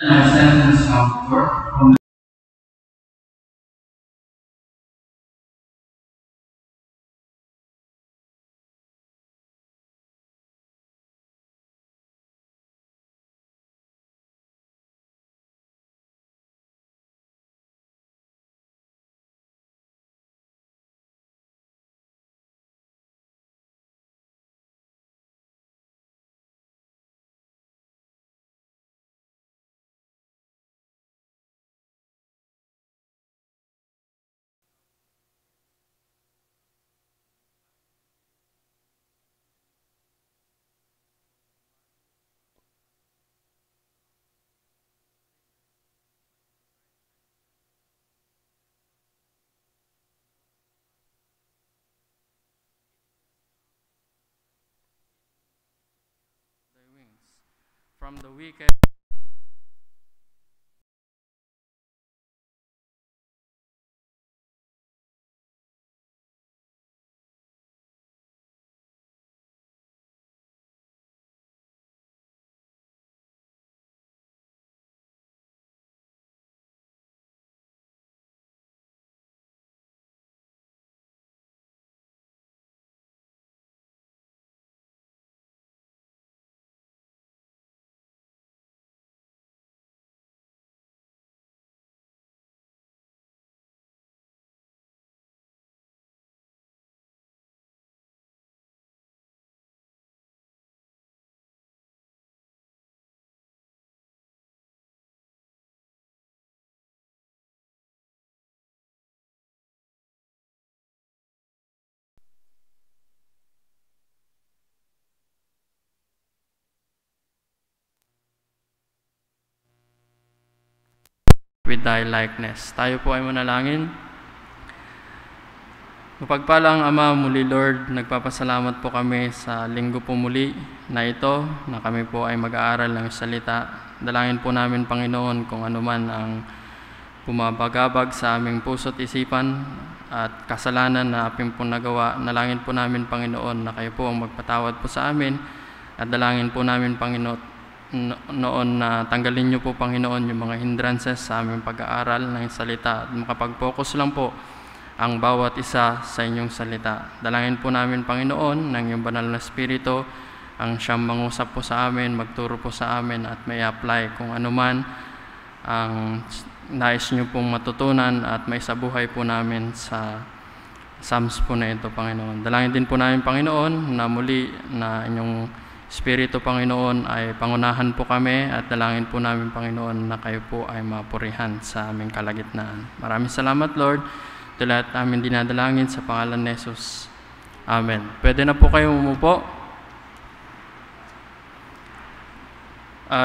sentence from the wicked. With thy likeness. Tayo po ay manalangin. Mapagpalang Ama, muli Lord, nagpapasalamat po kami sa linggo po muli na ito, na kami po ay mag-aaral ng salita. Dalangin po namin, Panginoon, kung anuman ang bumabagabag sa aming puso't isipan at kasalanan na aming po nagawa. Nalangin po namin, Panginoon, na kayo po ang magpatawad po sa amin, at dalangin po namin, Panginoon, noon na tanggalin niyo po, Panginoon, yung mga hindrances sa aming pag-aaral ng salita at makapag-focus lang po ang bawat isa sa inyong salita. Dalangin po namin, Panginoon, ng iyong banal na Espiritu ang siyang mangusap po sa amin, magturo po sa amin at may apply kung anuman ang nais niyo pong matutunan at may sabuhay po namin sa Psalms po na ito, Panginoon. Dalangin din po namin, Panginoon, na muli na inyong Espiritu, Panginoon, ay pangunahan po kami at dalangin po namin, Panginoon, na kayo po ay mapurihan sa aming kalagitnaan. Maraming salamat, Lord. Ito lahat namin dinadalangin sa pangalan ni Jesus. Amen. Pwede na po kayo umupo.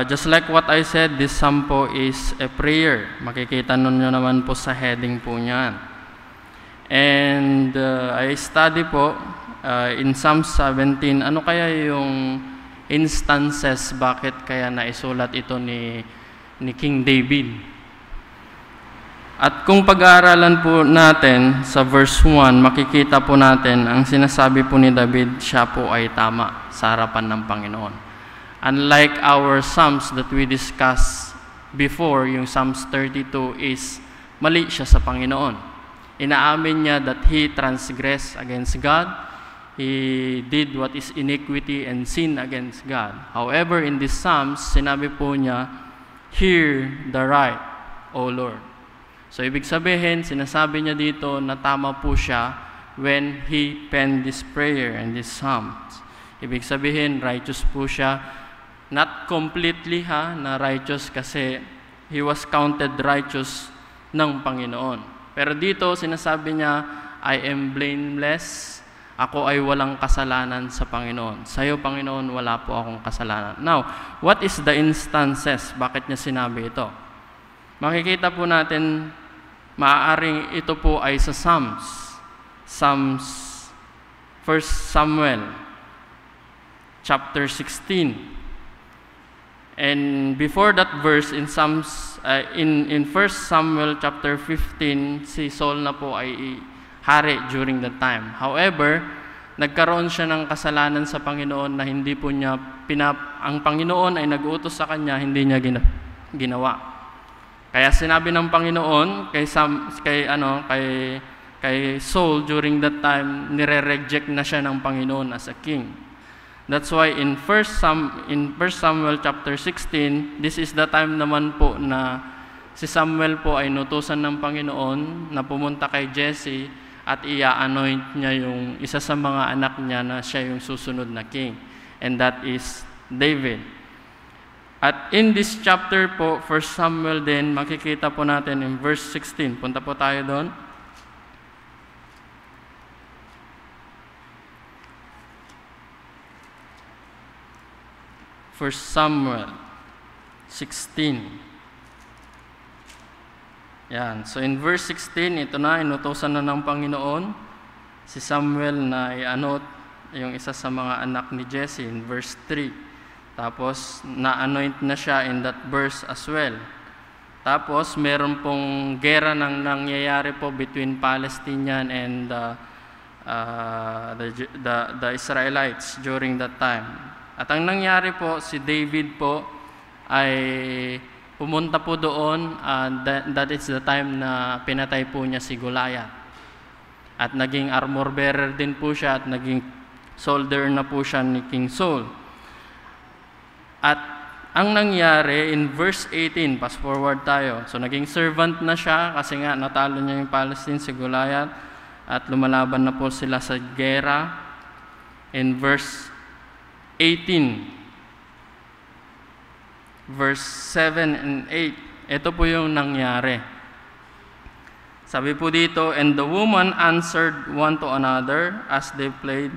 Just like what I said, this psalm po is a prayer. Makikita nyo naman po sa heading po niyan. And I study po in Psalm 17, ano kaya yung instances bakit kaya naisulat ito ni King David. At kung pag-aaralan po natin sa verse 1, makikita po natin ang sinasabi po ni David, siya po ay tama sa harapan ng Panginoon. Unlike our Psalms that we discussed before, yung Psalms 32 is mali siya sa Panginoon. Inaamin niya that he transgressed against God. He did what is iniquity and sin against God. However, in this Psalms, sinabi po niya, hear the right, O Lord. So, ibig sabihin, sinasabi niya dito na tama po siya when he penned this prayer and this Psalms. Ibig sabihin, righteous po siya. Not completely na righteous kasi he was counted righteous ng Panginoon. Pero dito, sinasabi niya, I am blameless. Ako ay walang kasalanan sa Panginoon. Sa iyo, Panginoon, wala po akong kasalanan. Now, what is the instances? Bakit niya sinabi ito? Makikita po natin, maaaring ito po ay sa Psalms. Psalms, 1 Samuel, chapter 16. And before that verse, in Psalms, in 1 Samuel chapter 15, si Saul na po ay hari during that time. However, nagkaroon siya ng kasalanan sa Panginoon na hindi po niya ang Panginoon ay nag-utos sa kanya, hindi niya ginawa. Kaya sinabi ng Panginoon kay Saul during that time, nire-reject na siya ng Panginoon as a king. That's why in 1 Samuel chapter 16, this is the time naman po na si Samuel po ay nutusan ng Panginoon na pumunta kay Jesse at i-anoint niya yung isa sa mga anak niya na siya yung susunod na king. And that is David. At in this chapter po, 1 Samuel din, makikita po natin in verse 16. Punta po tayo doon. First Samuel 16. Yan. So in verse 16, ito na, inutosan na ng Panginoon si Samuel na i-anoint yung isa sa mga anak ni Jesse in verse 3. Tapos, na-anoint na siya in that verse as well. Tapos, meron pong gera nang nangyayari po between Palestinian and the Israelites during that time. At ang nangyari po, si David po ay pumunta po doon, that is the time na pinatay po niya si Goliath. At naging armor bearer din po siya at naging soldier na po siya ni King Saul. At ang nangyari in verse 18, fast forward tayo. So naging servant na siya kasi nga natalo niya yung Palestine si Goliath at lumalaban na po sila sa gera. In verse 18, verse 7 and 8, ito po yung nangyari. Sabi po dito, and the woman answered one to another as they played,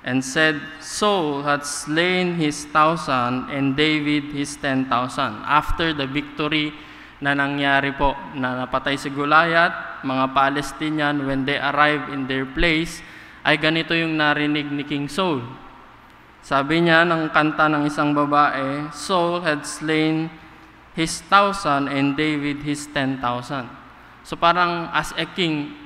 and said, Saul had slain his 1,000 and David his 10,000. After the victory na nangyari po, na napatay si Goliath, mga Palestinian, when they arrived in their place, ay ganito yung narinig ni King Saul. Sabi niya ng kanta ng isang babae, Saul had slain his 1,000 and David his 10,000. So parang as a king,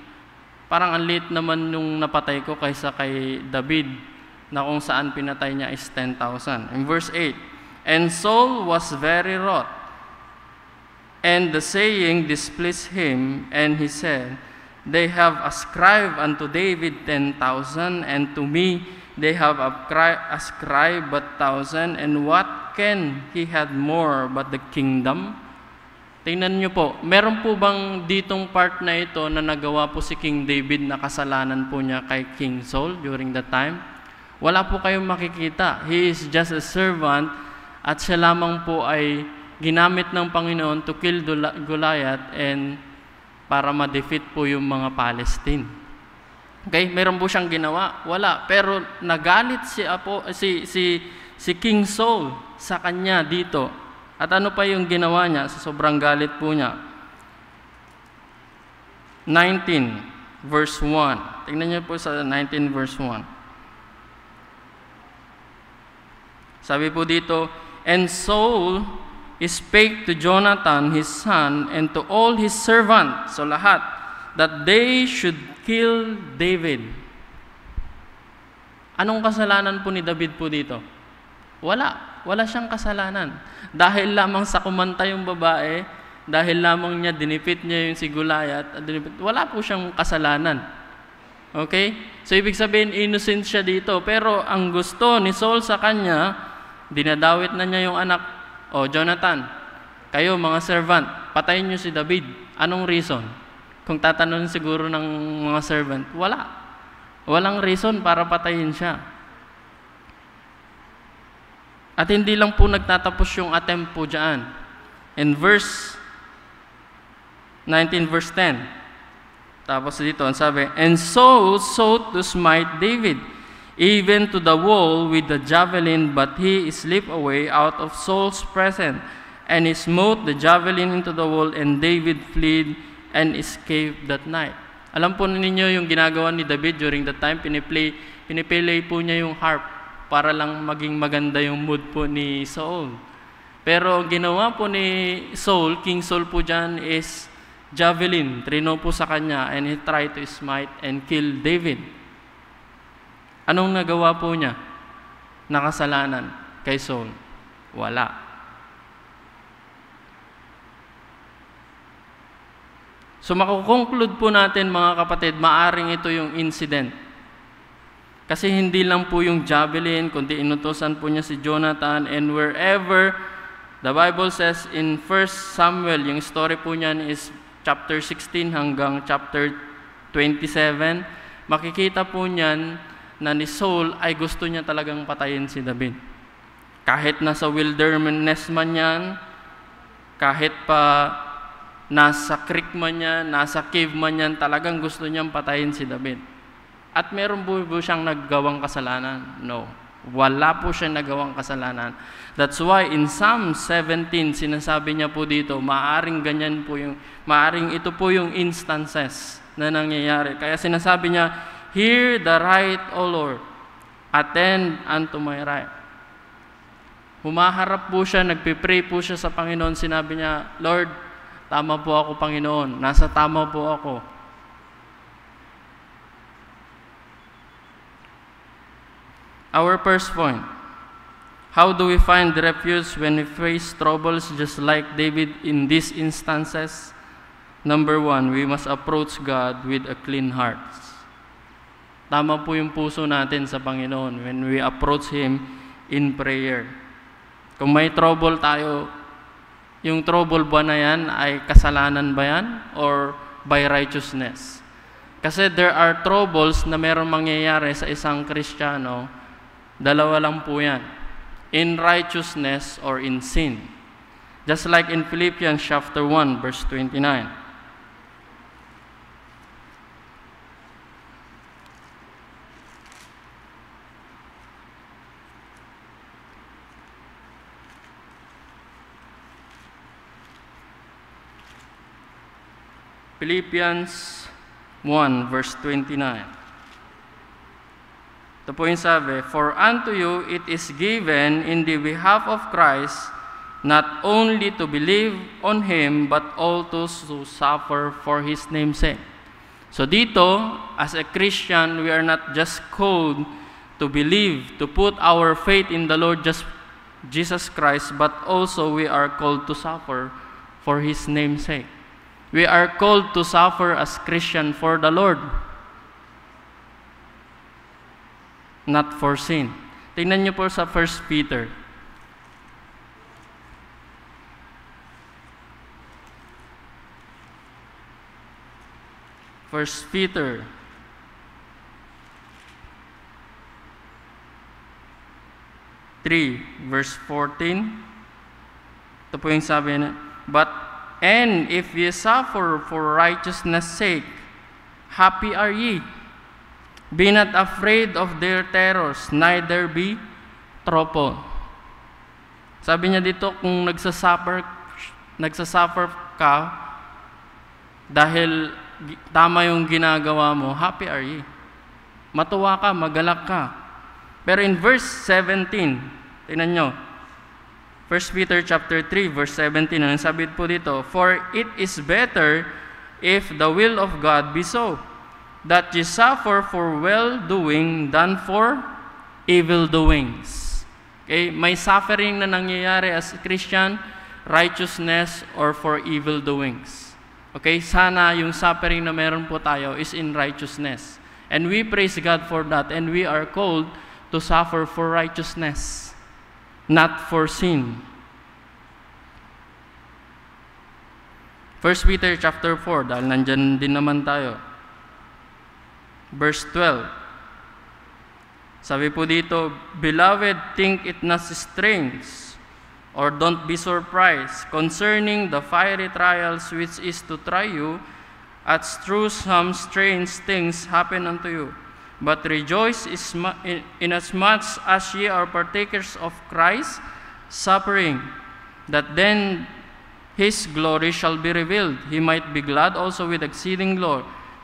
parang ang liit naman nung napatay ko kaysa kay David, na kung saan pinatay niya is 10,000. In verse 8, and Saul was very wroth, and the saying displeased him, and he said, they have ascribed unto David 10,000, and to me they have ascribed but 1,000, and what can he have more but the kingdom? Tingnan niyo po, meron po bang ditong part na ito na nagawa po si King David na kasalanan po niya kay King Saul during that time? Wala po kayong makikita. He is just a servant at siya lamang po ay ginamit ng Panginoon to kill Goliath and para ma-defeat po yung mga Palestine. Okay? Meron po siyang ginawa? Wala. Pero nagalit si King Saul sa kanya dito. At ano pa yung ginawa niya? Sa sobrang galit po niya. 19 verse 1. Tingnan niyo po sa 19 verse 1. Sabi po dito, and Saul spake to Jonathan his son and to all his servants, so lahat, that they should kill David. Anong kasalanan po ni David po dito? Wala siyang kasalanan. Dahil lamang sa kumanta yung babae, dahil lamang niya dinipit niya yung si Goliath, wala po siyang kasalanan. Okay? So ibig sabihin, innocent siya dito. Pero ang gusto ni Saul sa kanya, dinadawit na niya yung anak, Jonathan, kayo mga servant, patayin niyo si David. Anong reason? Kung tatanungin siguro ng mga servant, walang reason para patayin siya. At hindi lang po nagtatapos yung attempt po dyan. In verse 19, verse 10, tapos dito, ang sabi, and Saul sought to smite David, even to the wall with the javelin, but he slipped away out of Saul's presence, and he smote the javelin into the wall, and David fled and escaped that night. Alam po ninyo yung ginagawa ni David during that time, pinipilay po niya yung harp para lang maging maganda yung mood po ni Saul. Pero ginawa po ni Saul, King Saul po dyan, is javelin, trino po sa kanya, and he tried to smite and kill David. Anong nagawa po niya? Nakasalanan kay Saul? Wala. So makukonclude po natin mga kapatid, maaring ito yung incident. Kasi hindi lang po yung javelin, kundi inutosan po niya si Jonathan, and wherever, the Bible says in 1 Samuel, yung story po niyan is chapter 16 hanggang chapter 27, makikita po niyan na ni Saul ay gusto niya talagang patayin si David. Kahit nasa wilderness man yan, kahit pa nasa creek man yan, nasa cave man yan, talagang gusto niyang patayin si David. At meron po siyang naggawang kasalanan? No. Wala po siyang nagawang kasalanan. That's why in Psalm 17, sinasabi niya po dito, maaring ganyan po yung, maaring ito po yung instances na nangyayari. Kaya sinasabi niya, hear the right, O Lord, attend unto my right. Humaharap po siya, nagpipray po siya sa Panginoon, sinabi niya, Lord, tama po ako, Panginoon, nasa tama po ako. Our first point, how do we find refuge when we face troubles just like David in these instances? Number one, we must approach God with a clean heart. Tama po yung puso natin sa Panginoon when we approach Him in prayer. Kung may trouble tayo, yung trouble ba na yan ay kasalanan ba yan or by righteousness? Kasi there are troubles na meron mangyayari sa isang Kristiyano, dalawa lang po yan. In righteousness or in sin. Just like in Philippians chapter 1 verse 29. Philippians 1 verse 29. Ito po yung sabi, for unto you it is given in the behalf of Christ not only to believe on Him but also to suffer for His name's sake. So dito, as a Christian, we are not just called to believe, to put our faith in the Lord Jesus Christ, but also we are called to suffer for His name's sake. We are called to suffer as Christian for the Lord, not for sin. Tingnan niyo po sa 1 Peter. First Peter verse 14. Ito po yung sabi na, and if ye suffer for righteousness' sake, happy are ye. Be not afraid of their terrors, neither be troubled. Sabi niya dito, kung nagsasuffer ka dahil tama yung ginagawa mo, happy are ye. Matuwa ka, magalak ka. Pero in verse 17, tingnan nyo, 1 Peter chapter 3 verse 17, ang sabi po dito, for it is better if the will of God be so, that ye suffer for well-doing than for evil-doings. Okay? May suffering na nangyayari as a Christian, righteousness or for evil-doings. Okay? Sana yung suffering na meron po tayo is in righteousness. And we praise God for that, and we are called to suffer for righteousness, not for sin. 1 Peter chapter 4, dahil nandyan din naman tayo. Verse 12. Sabi po dito, beloved, think it not strange, or don't be surprised, concerning the fiery trials which is to try you, as through some strange things happen unto you. But rejoice inasmuch as ye are partakers of Christ's suffering, that then His glory shall be revealed. He might be glad also with exceeding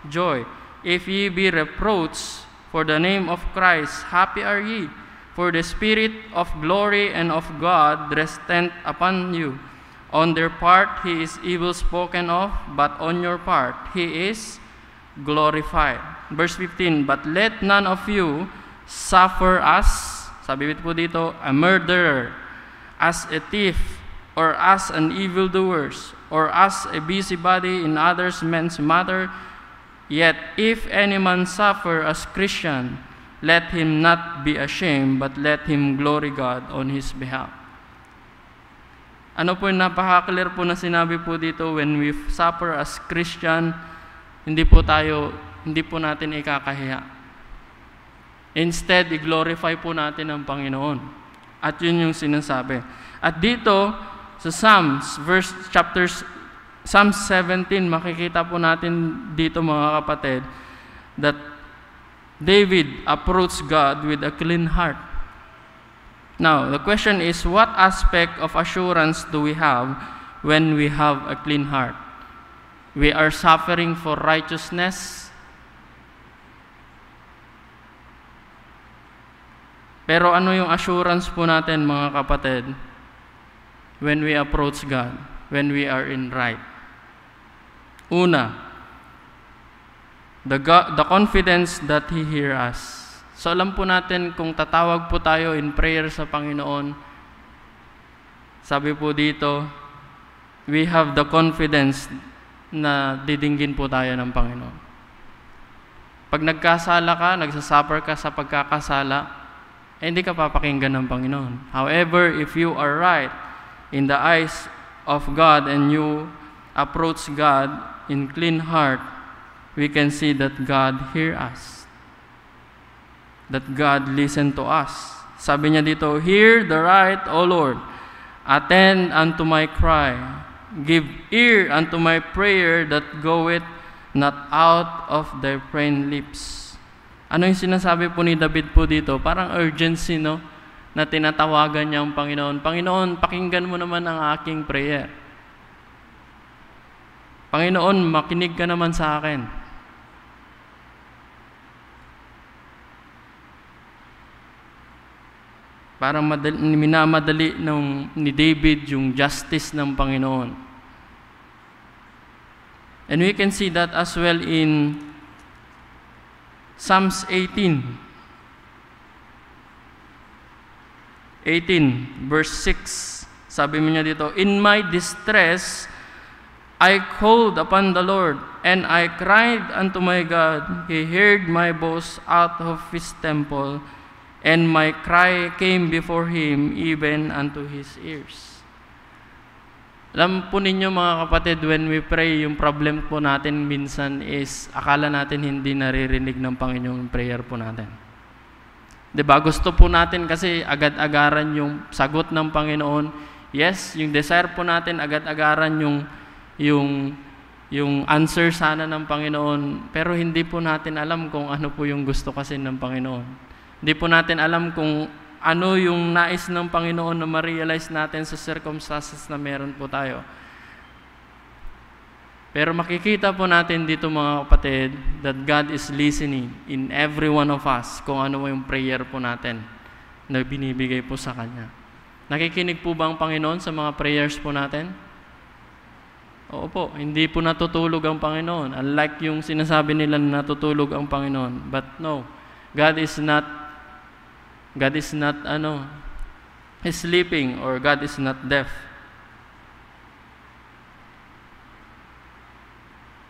joy. If ye be reproached for the name of Christ, happy are ye, for the Spirit of glory and of God resteth upon you. On their part He is evil spoken of, but on your part He is glorified. Verse 15, but let none of you suffer as, sabi po dito, a murderer, as a thief, or as an evildoers, or as a busybody in others men's matter. Yet if any man suffer as Christian, let him not be ashamed, but let him glory God on his behalf. Ano po yung napaka-clear po na sinabi po dito, when we suffer as Christian, hindi po natin ikakahiya. Instead, i-glorify po natin ang Panginoon. At yun yung sinasabi. At dito, sa Psalms 17, makikita po natin dito mga kapatid, that David approached God with a clean heart. Now, the question is, what aspect of assurance do we have when we have a clean heart? We are suffering for righteousness. Pero ano yung assurance po natin mga kapatid when we approach God, when we are in right? Una, the confidence that He hears us. So alam po natin kung tatawag po tayo in prayer sa Panginoon, sabi po dito, we have the confidence na didinggin po tayo ng Panginoon. Pag nagkasala ka, nagsasuffer ka sa pagkakasala, hindi ka papakinggan ng Panginoon. However, if you are right in the eyes of God and you approach God in clean heart, we can see that God hears us. That God listen to us. Sabi niya dito, hear the right, O Lord. Attend unto my cry. Give ear unto my prayer that goeth not out of their plain lips. Ano yung sinasabi po ni David po dito? Parang urgency, no? Na tinatawagan niya ang Panginoon. Panginoon, pakinggan mo naman ang aking prayer. Panginoon, makinig ka naman sa akin. Parang minamadali ni David yung justice ng Panginoon. And we can see that as well in Psalms 18, verse 6. Sabi mo niya dito, in my distress, I called upon the Lord, and I cried unto my God. He heard my voice out of His temple, and my cry came before Him, even unto His ears. Alam po ninyo mga kapatid, when we pray, yung problem po natin minsan is, akala natin hindi naririnig ng Panginoon yung prayer po natin. Diba? Gusto po natin kasi agad-agaran yung sagot ng Panginoon. Yes, yung desire po natin, agad-agaran yung answer sana ng Panginoon, pero hindi po natin alam kung ano po yung gusto kasi ng Panginoon. Hindi po natin alam kung ano yung nais ng Panginoon na ma-realize natin sa circumstances na meron po tayo. Pero makikita po natin dito mga kapatid that God is listening in every one of us kung ano yung prayer po natin na binibigay po sa Kanya. Nakikinig po ba ang Panginoon sa mga prayers po natin? Oo po, hindi po natutulog ang Panginoon. Unlike yung sinasabi nila na natutulog ang Panginoon. But no, God is not sleeping, or God is not deaf.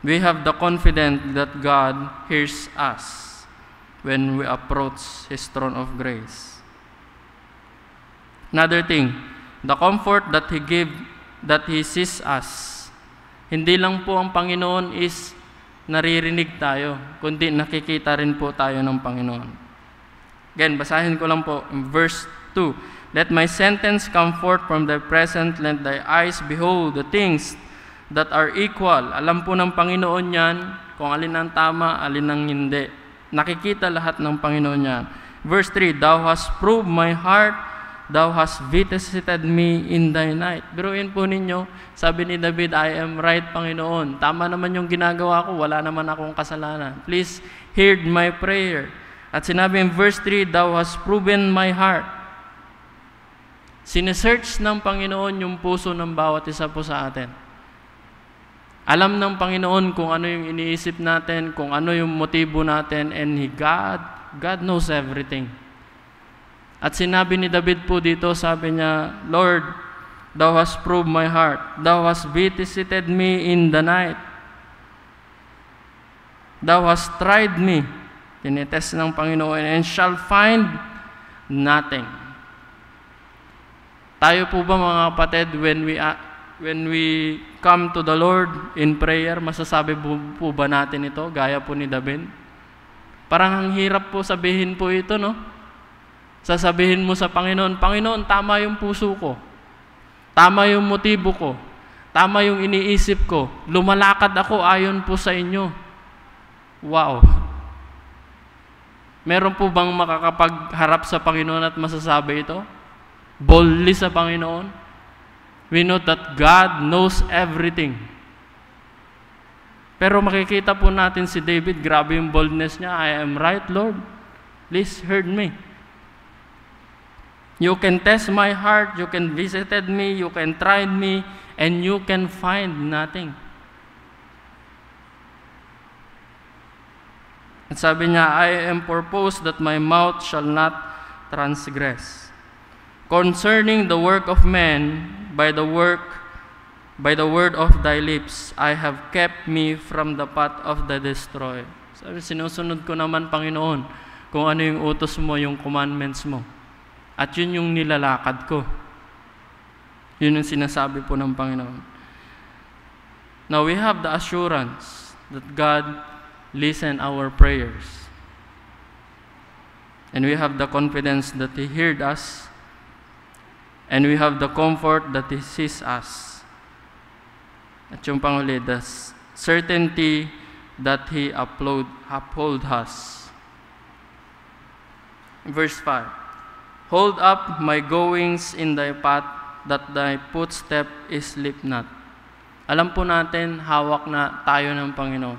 We have the confidence that God hears us when we approach His throne of grace. Another thing, the comfort that He gives, that He sees us. Hindi lang po ang Panginoon is naririnig tayo, kundi nakikita rin po tayo ng Panginoon. Again, basahin ko lang po, verse 2. Let my sentence come forth from thy presence, let thy eyes behold the things that are equal. Alam po ng Panginoon yan, kung alin ang tama, alin ang hindi. Nakikita lahat ng Panginoon yan. Verse 3, thou hast proved my heart, thou hast visited me in thy night. Biruin po ninyo, sabi ni David, I am right, Panginoon. Tama naman yung ginagawa ko, wala naman akong kasalanan. Please hear my prayer. At sinabi in verse 3, thou hast proven my heart. Sinesearch ng Panginoon yung puso ng bawat isa po sa atin. Alam ng Panginoon kung ano yung iniisip natin, kung ano yung motibo natin, and God knows everything. At sinabi ni David po dito, sabi niya, Lord, Thou hast proved my heart. Thou hast visited me in the night. Thou hast tried me. Tinetest ng Panginoon, and shall find nothing. Tayo po ba mga kapatid, when we come to the Lord in prayer, masasabi po ba natin ito, gaya po ni David? Parang ang hirap po sabihin po ito, no? Sasabihin mo sa Panginoon, Panginoon, tama yung puso ko. Tama yung motibo ko. Tama yung iniisip ko. Lumalakad ako ayon po sa inyo. Wow! Meron po bang makakapagharap sa Panginoon at masasabi ito? Boldly sa Panginoon? We know that God knows everything. Pero makikita po natin si David, grabe yung boldness niya. I am right, Lord. Please heard me. You can test my heart, you can visited me, you can try me, and you can find nothing. At sabi niya, I am purposed that my mouth shall not transgress. Concerning the work of men, by the word of thy lips, I have kept me from the path of the destroyer. Sabi, sinusunod ko naman, Panginoon, kung ano yung utos mo, yung commandments mo. At yun yung nilalakad ko. Yun yung sinasabi po ng Panginoon. Now, we have the assurance that God listen our prayers. And we have the confidence that He heard us. And we have the comfort that He sees us. At yung panguli, the certainty that He uphold us. Verse 5. Hold up my goings in thy path, that thy footstep is slip not. Alam po natin, hawak na tayo ng Panginoon.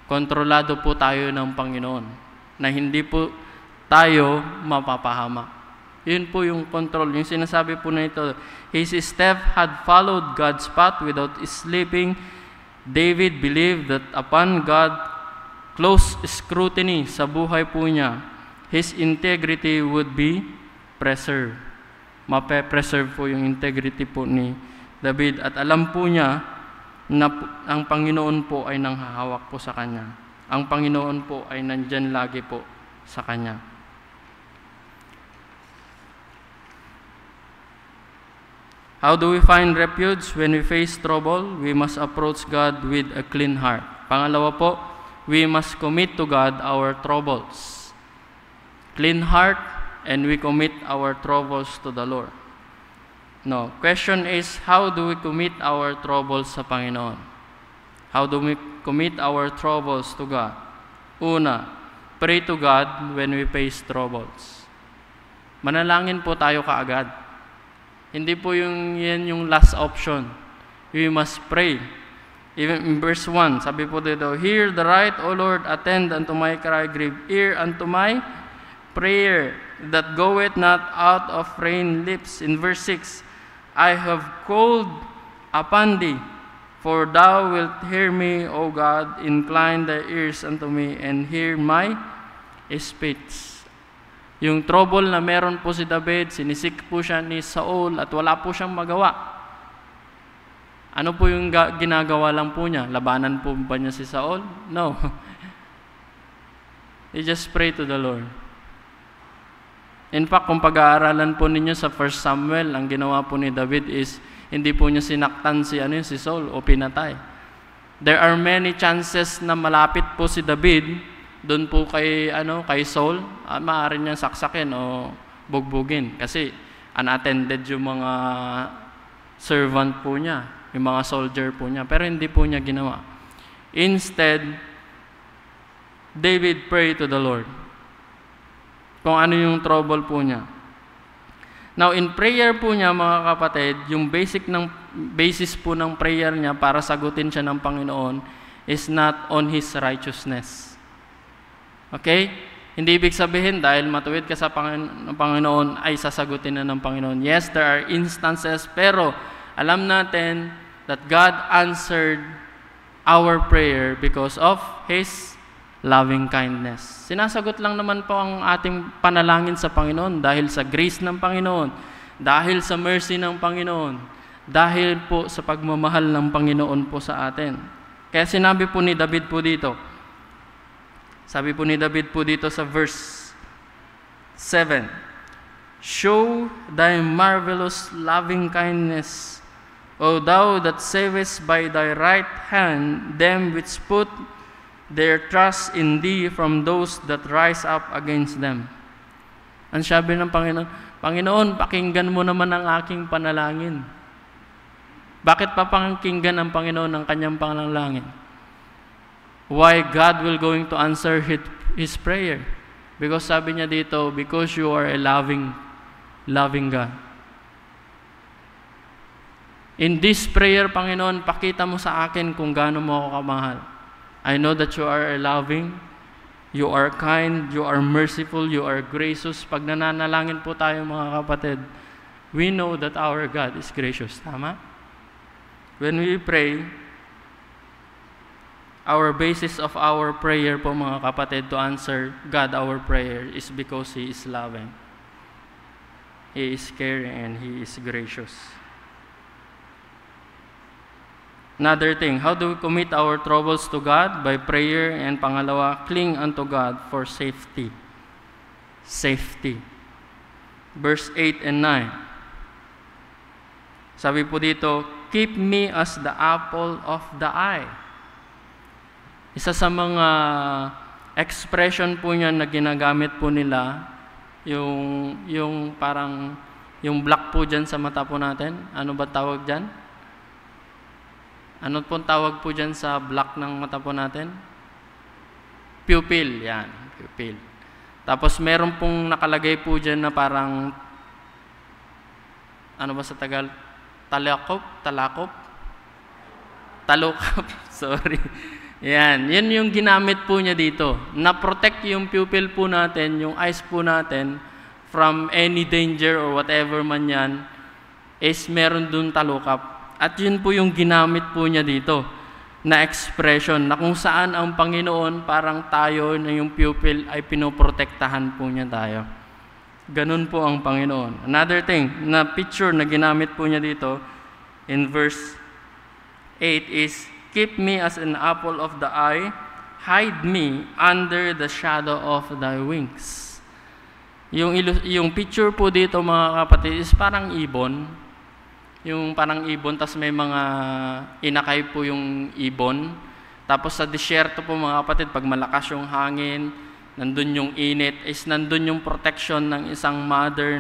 Kontrolado po tayo ng Panginoon. Na hindi po tayo mapapahama. Yun po yung control. Yung sinasabi po na ito, his step had followed God's path without sleeping. David believed that upon God, close scrutiny sa buhay po niya, his integrity would be preserve. Mape-preserve po yung integrity po ni David. At alam po niya na ang Panginoon po ay nanghahawak po sa kanya. Ang Panginoon po ay nandyan lagi po sa kanya. How do we find refuge when we face trouble? We must approach God with a clean heart. Pangalawa po, we must commit to God our troubles. Clean heart, and we commit our troubles to the Lord. No, question is, how do we commit our troubles sa Panginoon? How do we commit our troubles to God? Una, pray to God when we face troubles. Manalangin po tayo kaagad. Hindi po yan yung last option. We must pray. Even in verse 1, sabi po dito, hear the right, O Lord, attend unto my cry, give ear unto my prayer, that goeth not out of vain lips. In verse 6, I have called upon thee, for thou wilt hear me, O God, incline thy ears unto me, and hear my speech. Yung trouble na meron po si David, sinisik po siya ni Saul at wala po siyang magawa. Ano po yung ginagawa lang po niya? Labanan po ba niya si Saul? No. He just pray to the Lord. In fact, kung pag-aaralan po ninyo sa 1 Samuel, ang ginawa po ni David is, hindi po niya sinaktan si Saul o pinatay. There are many chances na malapit po si David, doon po kay Saul, maaari niyang saksakin o bugbugin. Kasi unattended yung mga servant po niya, yung mga soldier po niya. Pero hindi po niya ginawa. Instead, David prayed to the Lord. Kung ano yung trouble po niya. Now, in prayer po niya, mga kapatid, yung basis po ng prayer niya para sagutin siya ng Panginoon is not on His righteousness. Okay? Hindi ibig sabihin dahil matuwid ka sa Panginoon ay sasagutin na ng Panginoon. Yes, there are instances, pero alam natin that God answered our prayer because of His loving kindness. Sinasagot lang naman po ang ating panalangin sa Panginoon dahil sa grace ng Panginoon, Dahil sa mercy ng Panginoon, dahil po sa pagmamahal ng Panginoon po sa atin. Kaya sinabi po ni David po dito, sabi po ni David po dito sa verse 7, "Show thy marvelous loving kindness, O thou that savest by thy right hand them which put their trust in thee from those that rise up against them." Ang sabi ng Panginoon, Panginoon, pakinggan mo naman ang aking panalangin. Bakit pa pakinggan ng Panginoon ang kanyang panalangin? Why God will going to answer His prayer? Because sabi niya dito, because you are a loving God. In this prayer, Panginoon, pakita mo sa akin kung gaano mo ako kamahal. I know that you are loving, you are kind, you are merciful, you are gracious. Pag nananalangin po tayo mga kapatid, we know that our God is gracious. Tama? When we pray, our basis of our prayer po mga kapatid to answer God our prayer is because He is loving. He is caring and He is gracious. Another thing, how do we commit our troubles to God? By prayer, and pangalawa, cling unto God for safety. Safety. Verse 8 and 9. Sabi po dito, keep me as the apple of the eye. Isa sa mga expression po niya na ginagamit po nila, yung parang, yung black po dyan sa mata po natin. Ano ba tawag dyan? Ano pong tawag po dyan sa black ng mata po natin? Pupil, yan, pupil. Tapos meron pong nakalagay po dyan na parang, ano ba sa Tagal? Talakop, sorry. Yan yung ginamit po niya dito. Na-protect yung pupil po natin, yung eyes po natin, from any danger or whatever man yan, is meron dun talukap. At yun po yung ginamit po niya dito na expression na kung saan ang Panginoon parang tayo na yung pupil ay pinoprotektahan po niya tayo. Ganun po ang Panginoon. Another thing na picture na ginamit po niya dito in verse 8 is, keep me as an apple of the eye, hide me under the shadow of thy wings. Yung picture po dito mga kapatid is parang ibon. Yung parang ibon, tas may mga inakay po yung ibon. Tapos sa disyerto po mga kapatid, pag malakas yung hangin, nandun yung init, is nandun yung protection ng isang mother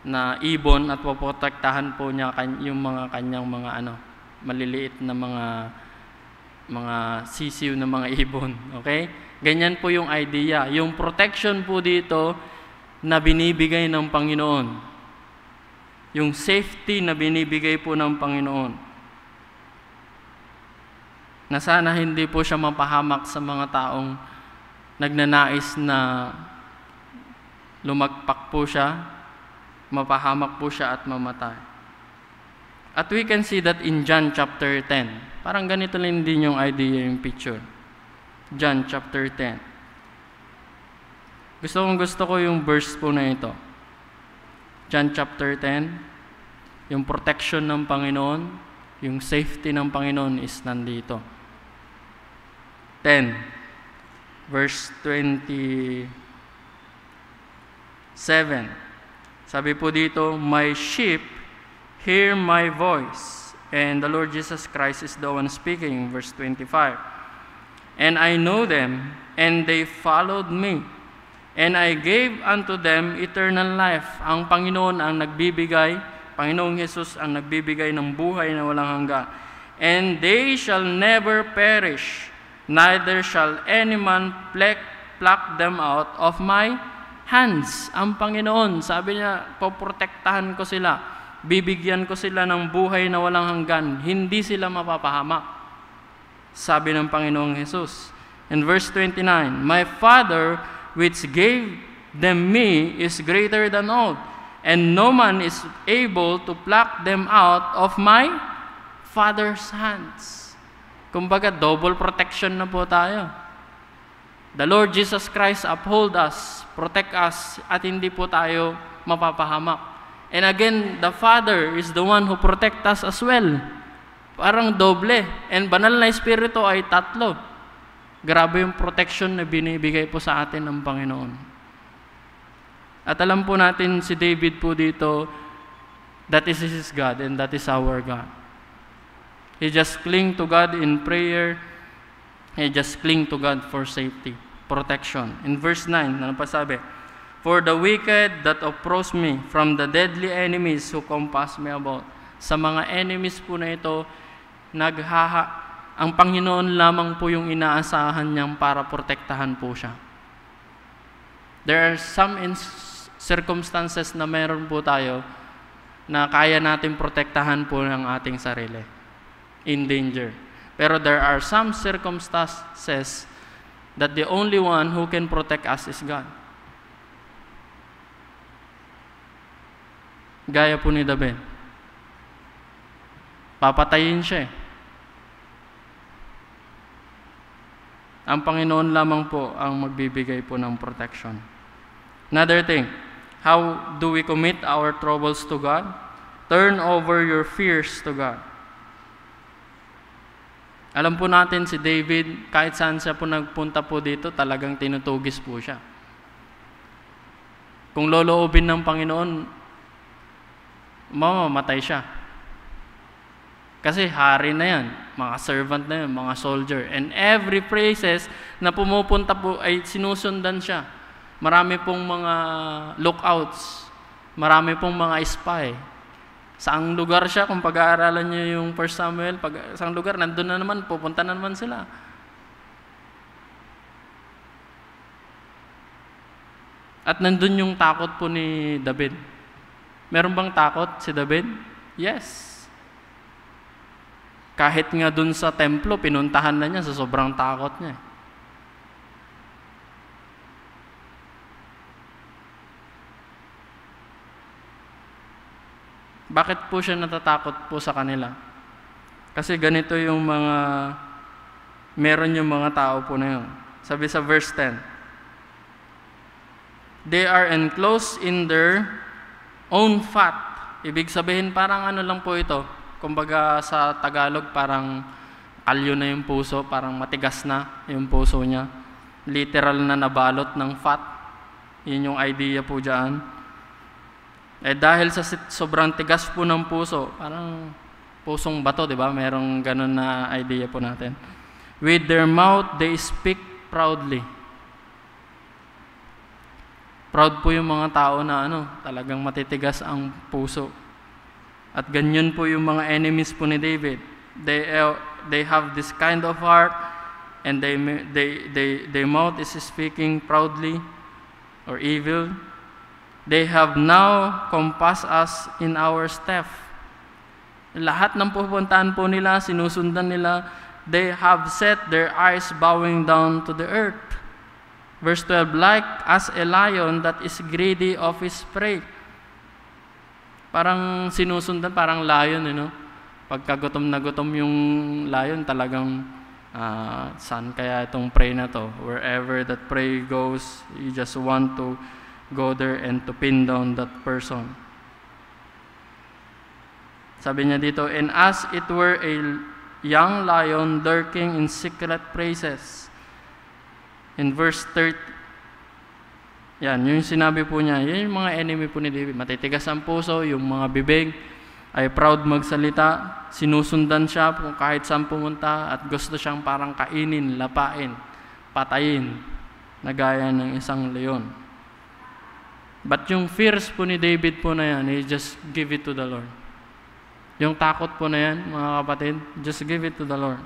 na ibon at poprotektahan po niya yung mga kanyang mga maliliit na mga sisiw na mga ibon. Okay? Ganyan po yung idea. Yung protection po dito na binibigay ng Panginoon. Yung safety na binibigay po ng Panginoon. Na sana hindi po siya mapahamak sa mga taong nagnanais na lumagpak po siya, mapahamak po siya at mamatay. At we can see that in John chapter 10. Parang ganito lang din yung idea, yung picture. John chapter 10. Gusto ko yung verse po na ito. John chapter 10, yung protection ng Panginoon, yung safety ng Panginoon is nandito. 10, verse 27. Sabi po dito, my sheep hear my voice. And the Lord Jesus Christ is the one speaking, verse 25. And I know them, and they followed me. And I gave unto them eternal life. Ang Panginoon ang nagbibigay, Panginoong Jesus ang nagbibigay ng buhay na walang hanggan. And they shall never perish, neither shall any man pluck them out of my hands. Ang Panginoon, sabi niya, poprotektahan ko sila, bibigyan ko sila ng buhay na walang hanggan, hindi sila mapapahamak. Sabi ng Panginoong Jesus. In verse 29, my Father which gave them me is greater than all, and no man is able to pluck them out of my Father's hands. Kumbaga, double protection na po tayo. The Lord Jesus Christ uphold us, protect us, at hindi po tayo mapapahamak. And again, the Father is the one who protect us as well. Parang doble. And banal na Espiritu ay tatlo. Grabe yung protection na binibigay po sa atin ng Panginoon. At alam po natin si David po dito, that is his God and that is our God. He just cling to God in prayer. He just cling to God for safety, protection. In verse 9, ano pa sabi? For the wicked that approach me from the deadly enemies who compass me about. Sa mga enemies po na ito, ang Panginoon lamang po yung inaasahan niyang para protektahan po siya. There are some circumstances na meron po tayo na kaya natin protektahan po ng ating sarili in danger. Pero there are some circumstances that the only one who can protect us is God. Gaya po ni David. Papatayin siya. Ang Panginoon lamang po ang magbibigay po ng protection. Another thing, how do we commit our troubles to God? Turn over your fears to God. Alam po natin si David, kahit saan siya po nagpunta po dito, talagang tinutugis po siya. Kung loloobin ng Panginoon, mamamatay siya. Kasi hari na yan, mga servant na yan, mga soldier. And every places na pumupunta po ay sinusundan siya. Marami pong mga lookouts, marami pong mga spy. Saang lugar siya, kung pag-aaralan niyo yung 1 Samuel, saang lugar, nandun na naman, pupunta na naman sila. At nandun yung takot po ni David. Meron bang takot si David? Yes. Kahit nga dun sa templo, pinuntahan na niya sa sobrang takot niya. Bakit po siya natatakot po sa kanila? Kasi ganito yung meron yung mga tao po na yun. Sabi sa verse 10, they are enclosed in their own fat. Ibig sabihin, parang ano lang po ito. Kumbaga sa Tagalog, parang kalyo na yung puso, parang matigas na yung puso niya. Literal na nabalot ng fat. Yun yung idea po dyan. Dahil sa sobrang tigas po ng puso, parang pusong bato, di ba? Merong ganun na idea po natin. With their mouth, they speak proudly. Proud po yung mga tao na talagang matitigas ang puso. At ganyan po yung mga enemies po ni David. They have this kind of heart, and their mouth is speaking proudly or evil. They have now compassed us in our step. Lahat ng pupuntahan po nila, sinusundan nila. They have set their eyes bowing down to the earth. Verse 12, like as a lion that is greedy of his prey. Parang sinusundan, parang lion, Pagka gutom na gutom yung lion, talagang saan kaya itong prey na to? Wherever that prey goes, you just want to go there and to pin down that person. Sabi niya dito, and as it were a young lion lurking in secret places. In verse 30, yan, yung sinabi po niya, yan yung mga enemy po ni David. Matitigas ang puso, yung mga bibig ay proud magsalita, sinusundan siya kung kahit saan pumunta at gusto siyang parang kainin, lapain, patayin, na gaya ng isang leon. But yung fears po ni David po na yan, he just give it to the Lord. Yung takot po na yan, mga kapatid, just give it to the Lord.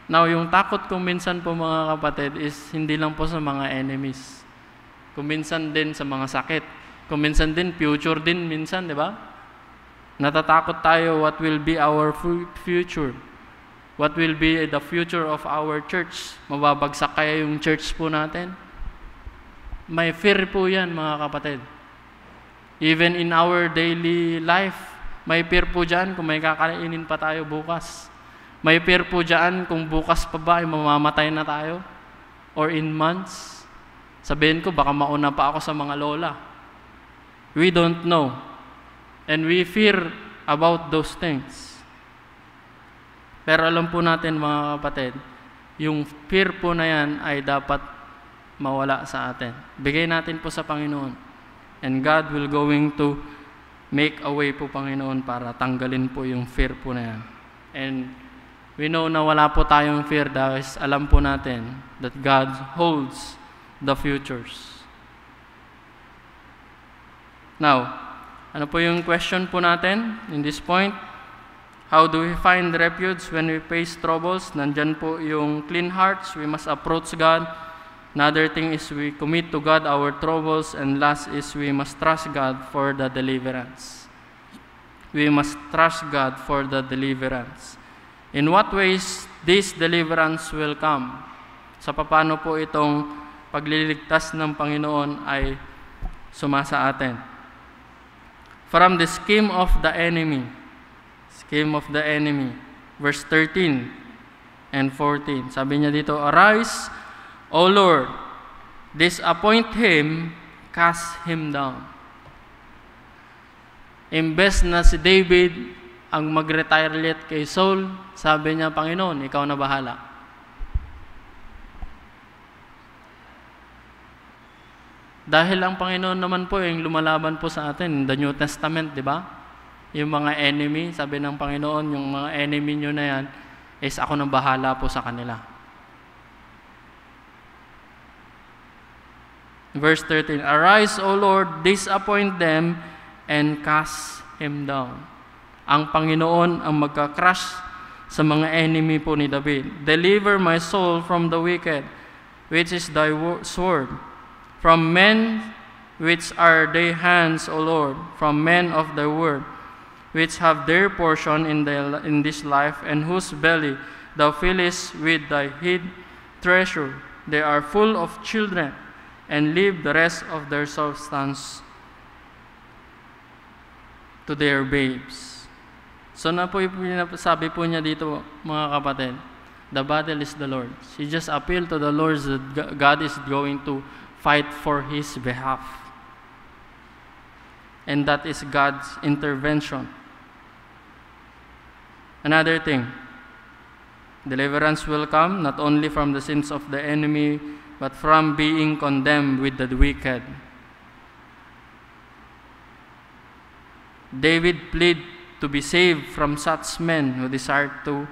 Now, yung takot kung minsan po mga kapatid is hindi lang po sa mga enemies. Kung minsan din sa mga sakit. Kung minsan din, future din minsan, di ba? Natatakot tayo what will be our future. What will be the future of our church. Mababagsak kaya yung church po natin. May fear po yan, mga kapatid. Even in our daily life, may fear po dyan kung may kakainin pa tayo bukas. May fear po dyan kung bukas pa ba ay mamamatay na tayo. Or in months. Sabihin ko, baka mauna pa ako sa mga lola. We don't know. And we fear about those things. Pero alam po natin mga kapatid, yung fear po na yan ay dapat mawala sa atin. Bigay natin po sa Panginoon. And God will going to make a way po, Panginoon, para tanggalin po yung fear po na yan. And we know na wala po tayong fear dahil alam po natin that God holds the futures. Now, ano po yung question po natin in this point? How do we find refuge when we face troubles? Nandyan po yung clean hearts. We must approach God. Another thing is we commit to God our troubles. And last is we must trust God for the deliverance. We must trust God for the deliverance. In what ways this deliverance will come? Sa paano po itong pagliligtas ng Panginoon ay sumasa atin? From the scheme of the enemy. Scheme of the enemy. Verse 13 and 14. Sabi niya dito, Arise, O Lord, disappoint him, cast him down. Imbes na si David ang mag-retaliate kay Saul, sabi niya, Panginoon, ikaw na bahala. Dahil ang Panginoon naman po yung lumalaban po sa atin, the New Testament, di ba? Yung mga enemy, sabi ng Panginoon, yung mga enemy nyo na yan, is ako nang bahala po sa kanila. Verse 13, Arise, O Lord, disappoint them, and cast him down. Ang Panginoon ang magka-crush sa mga enemy po ni David. Deliver my soul from the wicked, which is thy sword. From men which are their hands, O Lord, from men of thy word, which have their portion in this life, and whose belly thou fillest with thy hid treasure. They are full of children, and leave the rest of their substance to their babes. So na po sabi po niya dito, mga kapatid, the battle is the Lord's. He just appealed to the Lord that God is going to fight for his behalf. And that is God's intervention. Another thing, deliverance will come not only from the sins of the enemy, but from being condemned with the wicked. David pleaded to be saved from such men who desired to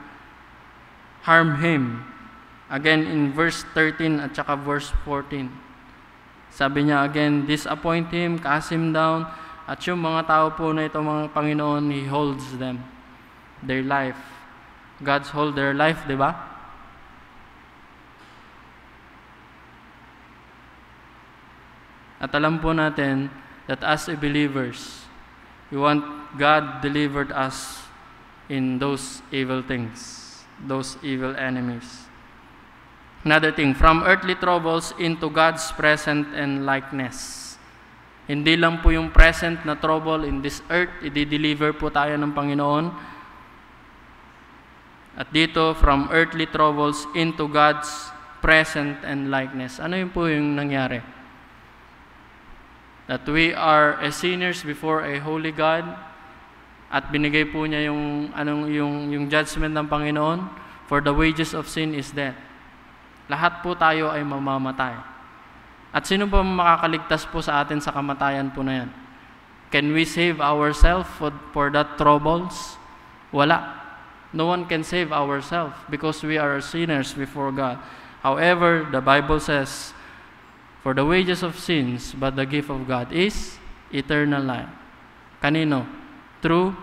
harm him. Again in verse 13 at saka verse 14. Sabi niya again, disappoint him, cast him down, at yung mga tao po na ito, mga Panginoon, He holds them, their life. God's hold their life, di ba? At alam po natin that as a believers, we want God delivered us in those evil things, those evil enemies. Another thing, from earthly troubles into God's present and likeness. Hindi lang po yung present na trouble in this earth, i-deliver po tayo ng Panginoon. At dito, from earthly troubles into God's present and likeness. Ano yun po yung nangyari? That we are as sinners before a holy God, at binigay po niya yung judgment ng Panginoon, for the wages of sin is death. Lahat po tayo ay mamamatay. At sino pa makakaligtas po sa atin sa kamatayan po na yan? Can we save ourselves for that troubles? Wala. No one can save ourselves because we are sinners before God. However, the Bible says, for the wages of sins, but the gift of God is eternal life. Kanino? Through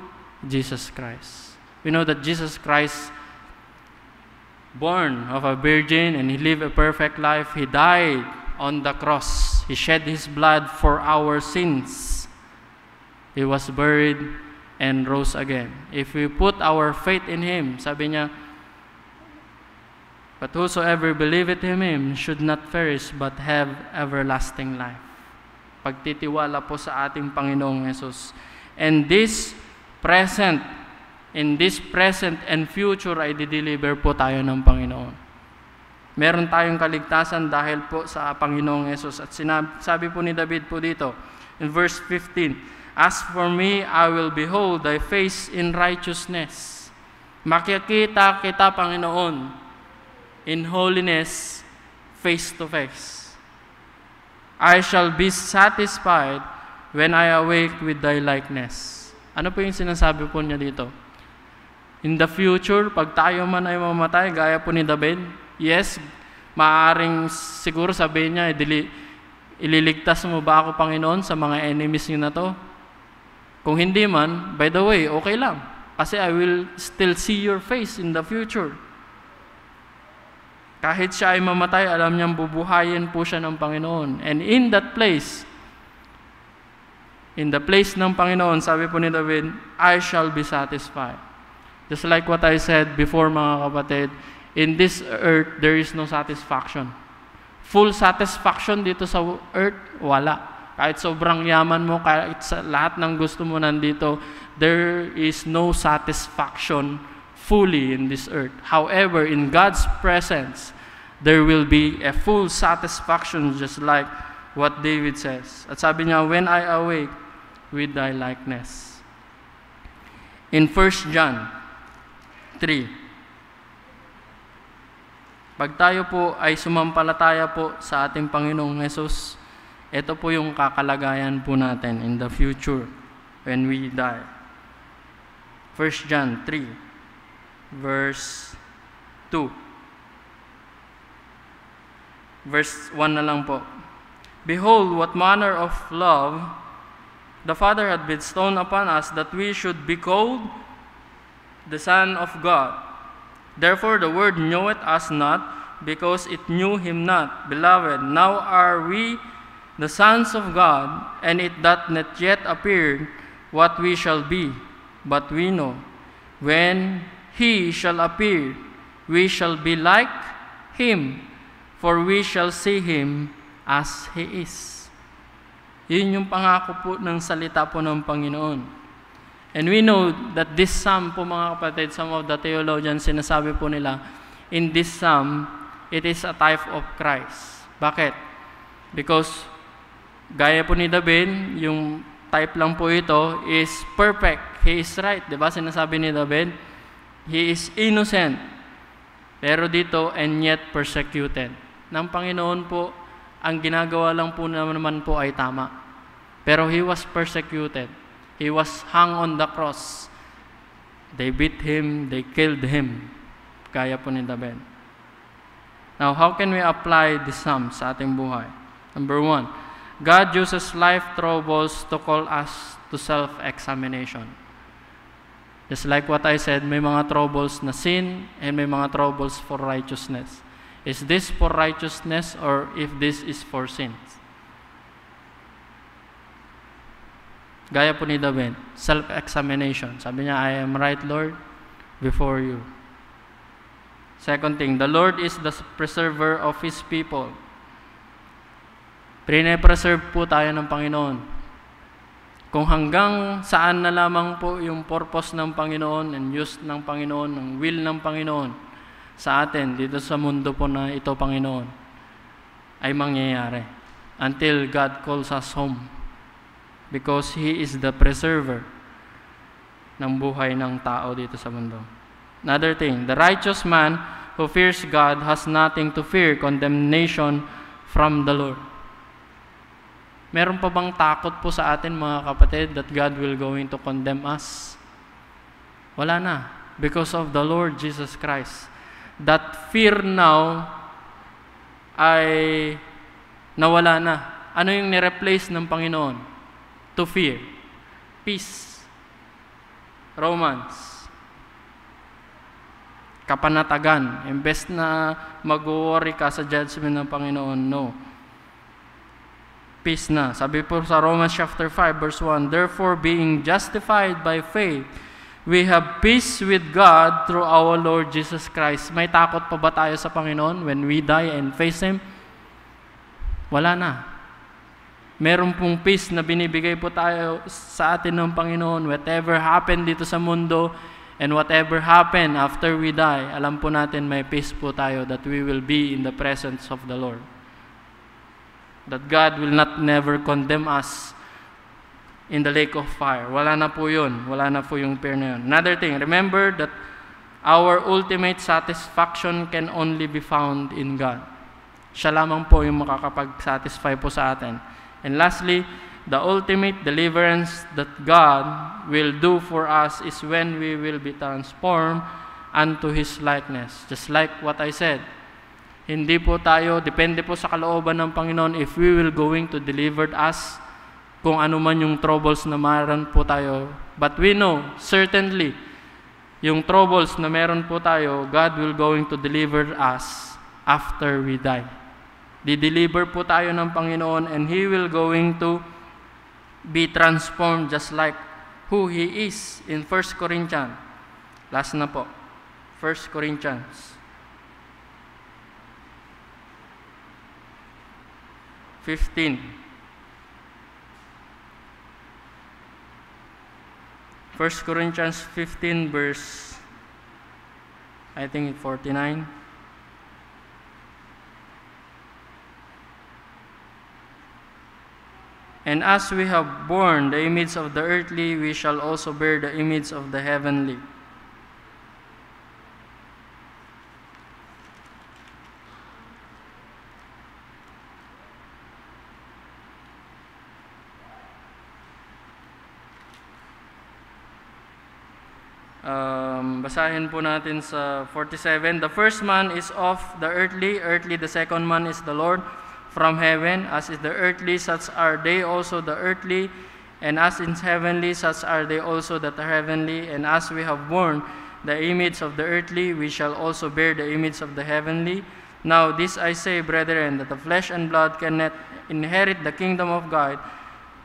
Jesus Christ. We know that Jesus Christ, born of a virgin, and He lived a perfect life. He died on the cross. He shed His blood for our sins. He was buried and rose again. If we put our faith in Him, sabi niya, but whosoever believeth in Him should not perish but have everlasting life. Pagtitiwala po sa ating Panginoong Jesus. And in this present and future ay dideliver po tayo ng Panginoon. Meron tayong kaligtasan dahil po sa Panginoong Yesus. At sabi po ni David po dito, In verse 15, as for me, I will behold thy face in righteousness. Makikita kita, Panginoon, in holiness, face to face. I shall be satisfied when I awake with thy likeness. Ano po yung sinasabi po niya dito? In the future, pag tayo man ay mamatay, gaya po ni David, yes, maaaring siguro sabihin niya, ililigtas mo ba ako, Panginoon, sa mga enemies niyo na to? Kung hindi man, by the way, okay lang. Kasi I will still see your face in the future. Kahit siya ay mamatay, alam niyang bubuhayin po siya ng Panginoon. And in that place, in the place ng Panginoon, sabi po ni David, I shall be satisfied. Just like what I said before, mga kapatid, in this earth, there is no satisfaction. Full satisfaction dito sa earth, wala. Kahit sobrang yaman mo, kahit sa lahat ng gusto mo nandito, there is no satisfaction fully in this earth. However, in God's presence, there will be a full satisfaction, just like what David says. At sabi niya, when I awake with thy likeness. In 1 John 3, pag tayo po ay sumampalataya po sa ating Panginoong Jesus, ito po yung kakalagayan po natin in the future when we die. 1 John 3, verse 2. Verse 1 na lang po. Behold, what manner of love the Father had bestowed upon us, that we should be called the Son of God. Therefore the world knoweth us not, because it knew him not. Beloved, now are we the sons of God, and it doth not yet appear what we shall be. But we know, when he shall appear, we shall be like him, for we shall see him as he is. Yun yung pangako po ng salita po ng Panginoon. And we know that this psalm po, mga kapatid, some of the theologians, sinasabi po nila, in this psalm, it is a type of Christ. Bakit? Because, gaya po ni David, yung type lang po ito is perfect. He is right. Diba sinasabi ni David? He is innocent. Pero dito, and yet persecuted. Ng Panginoon po, ang ginagawa lang po naman po ay tama. Pero he was persecuted. He was hung on the cross. They beat him, they killed him. Gaya po ni David. Now, how can we apply this psalm sa ating buhay? Number 1, God uses life troubles to call us to self-examination. Just like what I said, may mga troubles na sin and may mga troubles for righteousness. Is this for righteousness or if this is for sins? Gaya po ni David, self-examination. Sabi niya, I am right, Lord, before you. Second thing, the Lord is the preserver of His people. Pine-preserve po tayo ng Panginoon. Kung hanggang saan na lamang po yung purpose ng Panginoon and use ng Panginoon, ng will ng Panginoon sa atin, dito sa mundo po na ito, Panginoon, ay mangyayari. Until God calls us home. Because He is the preserver ng buhay ng tao dito sa mundo. Another thing, the righteous man who fears God has nothing to fear condemnation from the Lord. Meron pa bang takot po sa atin, mga kapatid, that God will going to condemn us? Wala na. Because of the Lord Jesus Christ. That fear now ay nawala na. Ano yung nireplace ng Panginoon? To fear. Peace. Romance. Kapanatagan. Imbes na mag-worry ka sa judgment ng Panginoon, no. Peace na. Sabi po sa Romans chapter 5 verse 1, therefore being justified by faith, we have peace with God through our Lord Jesus Christ. May takot pa ba tayo sa Panginoon when we die and face Him? Wala na. Meron pong peace na binibigay po tayo sa atin ng Panginoon. Whatever happened dito sa mundo and whatever happened after we die, alam po natin may peace po tayo that we will be in the presence of the Lord. That God will not never condemn us in the lake of fire. Wala na po yun. Wala na po yung fear na yun. Another thing, remember that our ultimate satisfaction can only be found in God. Siya lamang po yung makakapag-satisfy po sa atin. And lastly, the ultimate deliverance that God will do for us is when we will be transformed unto His likeness. Just like what I said, hindi po tayo, depende po sa kalooban ng Panginoon if we will going to deliver us kung ano man yung troubles na meron po tayo. But we know, certainly, yung troubles na meron po tayo, God will going to deliver us after we die. Di-deliver po tayo ng Panginoon and He will going to be transformed just like who He is in 1 Corinthians. Last na po. 1 Corinthians 15. 1 Corinthians 15 verse, I think 49. And as we have borne the image of the earthly, we shall also bear the image of the heavenly. Basahin po natin sa 47. The first man is of the earthly, the second man is the Lord from heaven. As is the earthly, such are they also the earthly, and as is heavenly, such are they also that are heavenly. And as we have borne the image of the earthly, we shall also bear the image of the heavenly. Now this I say, brethren, that the flesh and blood cannot inherit the kingdom of God,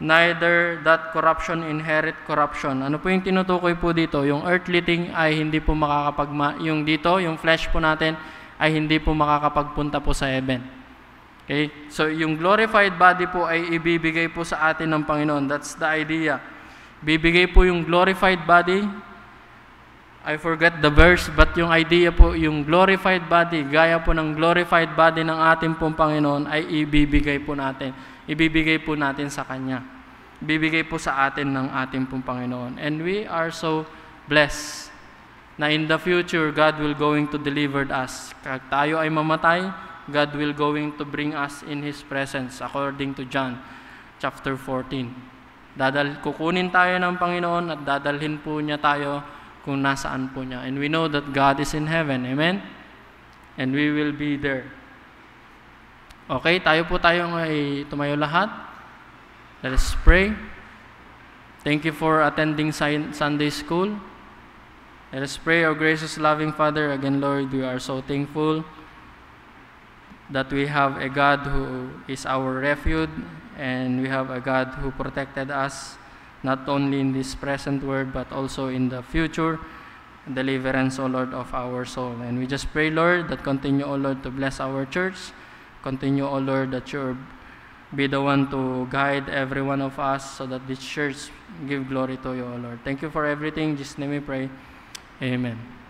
neither that corruption inherit corruption. Ano po yung tinutukoy po dito? Yung earthly thing ay hindi po yung dito, yung flesh po natin ay hindi po makakapagpunta po sa heaven. Okay? So yung glorified body po ay ibibigay po sa atin ng Panginoon. That's the idea. Bibigay po yung glorified body. I forget the verse, but yung idea po, yung glorified body, gaya po ng glorified body ng ating pong Panginoon ay ibibigay po natin. Ibibigay po natin sa Kanya. Ibibigay po sa atin ng ating pong Panginoon. And we are so blessed na in the future, God will going to deliver us. Kag tayo ay mamatay, God will going to bring us in His presence according to John chapter 14. Kukunin tayo ng Panginoon at dadalhin po niya tayo kung nasaan po niya. And we know that God is in heaven. Amen? And we will be there. Okay, tayo ay tumayo lahat. Let us pray. Thank you for attending Sunday school. Let us pray, our gracious, loving Father. Again, Lord, we are so thankful that we have a God who is our refuge, and we have a God who protected us, not only in this present world, but also in the future deliverance, O Lord, of our soul. And we just pray, Lord, that continue, O Lord, to bless our church. Continue, O Lord, that you be the one to guide every one of us so that this church give glory to you, O Lord. Thank you for everything. In Jesus' name we pray. Amen.